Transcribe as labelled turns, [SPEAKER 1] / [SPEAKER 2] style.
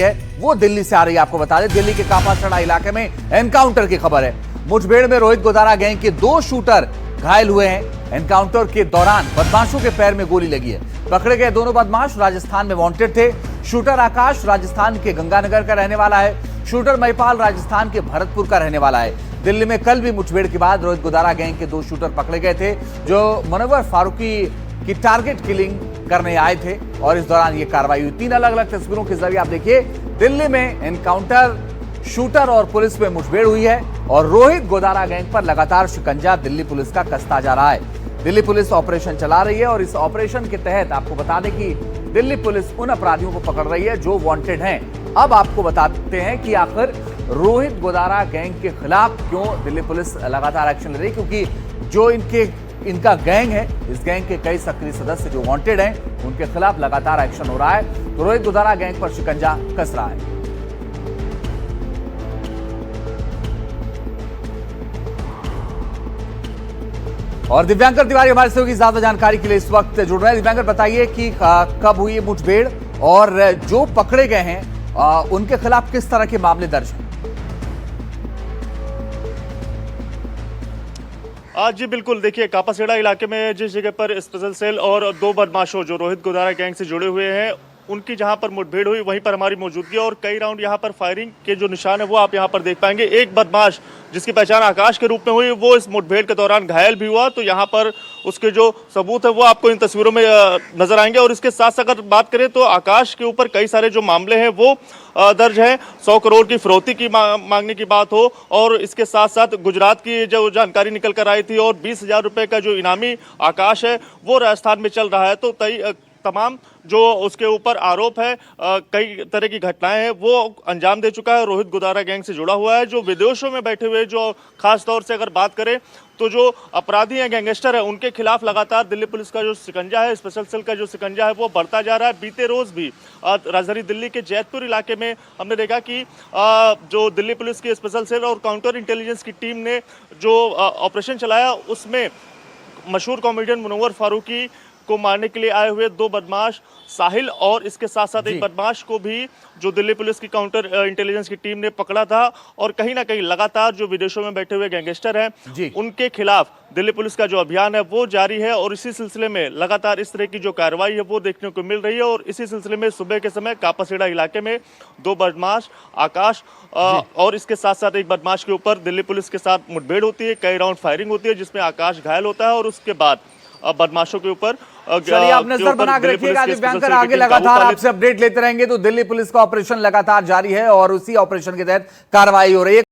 [SPEAKER 1] है वो दिल्ली से आ रही है। आपको बता दें, दिल्ली के कापासड़ा इलाके में एनकाउंटर की खबर है। मुठभेड़ में रोहित गोदारा गैंग के 2 शूटर घायल हुए हैं। एनकाउंटर के दौरान बदमाशों के पैर में गोली लगी है। पकड़े गए दोनों बदमाश राजस्थान में वांटेड थे। शूटर आकाश राजस्थान के गंगानगर का रहने वाला है। शूटर महिपाल राजस्थान के भरतपुर का रहने वाला है। दिल्ली में कल भी मुठभेड़ के बाद रोहित गोदारा गैंग के 2 शूटर पकड़े गए थे जो मुनव्वर फारूकी की टारगेट किलिंग करने आए थे और इस दौरान ये कार्रवाई हुई। 3 अलग अलग तस्वीरों के जरिए आप देखिए, दिल्ली में एनकाउंटर, शूटर और पुलिस में मुठभेड़ हुई है और रोहित गोदारा गैंग पर लगातार शिकंजा दिल्ली पुलिस का कसता जा रहा है। दिल्ली पुलिस ऑपरेशन चला रही है और इस ऑपरेशन के तहत आपको बता दें कि दिल्ली पुलिस उन अपराधियों को पकड़ रही है जो वांटेड हैं। अब आपको बताते हैं कि आखिर रोहित गोदारा गैंग के खिलाफ क्यों दिल्ली पुलिस लगातार एक्शन ले रही है, क्योंकि जो इनका गैंग है, इस गैंग के कई सक्रिय सदस्य जो वांटेड हैं, उनके खिलाफ लगातार एक्शन हो रहा है। तो रोहित गोदारा गैंग पर शिकंजा कस रहा है। और दिव्यांकर तिवारी हमारे सहयोगी ज्यादा जानकारी के लिए इस वक्त जुड़ रहे हैं। दिव्यांकर, बताइए कि कब हुई ये मुठभेड़ और जो पकड़े गए हैं उनके खिलाफ किस तरह के मामले दर्ज हैं?
[SPEAKER 2] आज जी बिल्कुल, देखिए कापासेड़ा इलाके में जिस जगह पर स्पेशल सेल और 2 बदमाशों जो रोहित गोदारा गैंग से जुड़े हुए हैं उनकी जहां पर मुठभेड़ हुई वहीं पर हमारी मौजूदगी और कई राउंड यहां पर फायरिंग के जो निशान है वो आप यहां पर देख पाएंगे। एक बदमाश जिसकी पहचान आकाश के रूप में हुई वो इस मुठभेड़ के दौरान घायल भी हुआ। तो यहां पर उसके जो सबूत है वो आपको इन तस्वीरों में नजर आएंगे। और इसके साथ अगर बात करें तो आकाश के ऊपर कई सारे जो मामले हैं वो दर्ज हैं। 100 करोड़ की फिरौती की मांगने की बात हो और इसके साथ साथ गुजरात की जो जानकारी निकल कर आई थी और 20,000 रुपए का जो इनामी आकाश है वो राजस्थान में चल रहा है। तो तमाम जो उसके ऊपर आरोप है, कई तरह की घटनाएं हैं वो अंजाम दे चुका है। रोहित गोदारा गैंग से जुड़ा हुआ है। जो विदेशों में बैठे हुए जो खास तौर से अगर बात करें तो जो अपराधी हैं, गैंगस्टर है, उनके खिलाफ लगातार दिल्ली पुलिस का जो शिकंजा है, स्पेशल सेल का जो शिकंजा है वो बढ़ता जा रहा है। बीते रोज भी राजधानी दिल्ली के जैतपुर इलाके में हमने देखा कि जो दिल्ली पुलिस की स्पेशल सेल और काउंटर इंटेलिजेंस की टीम ने जो ऑपरेशन चलाया उसमें मशहूर कॉमेडियन मुनव्वर फारूकी को मारने के लिए आए हुए 2 बदमाश साहिल और इसके साथ साथ एक बदमाश को भी जो दिल्ली पुलिस की काउंटर इंटेलिजेंस की टीम ने पकड़ा था। और कहीं ना कहीं लगातार जो विदेशों में बैठे हुए गैंगस्टर हैं उनके खिलाफ दिल्ली पुलिस का जो अभियान है वो जारी है। और इसी सिलसिले में लगातार इस तरह की जो कार्रवाई है वो देखने को मिल रही है। और इसी सिलसिले में सुबह के समय कापासेड़ा इलाके में 2 बदमाश आकाश और इसके साथ साथ एक बदमाश के ऊपर दिल्ली पुलिस के साथ मुठभेड़ होती है। कई राउंड फायरिंग होती है जिसमें आकाश घायल होता है और उसके बाद बदमाशों के ऊपर
[SPEAKER 1] चलिए आप नजर बना के रखिएगा। दिव्यांकर आगे लगातार आपसे अपडेट लेते रहेंगे। तो दिल्ली पुलिस का ऑपरेशन लगातार जारी है और उसी ऑपरेशन के तहत कार्रवाई हो रही है।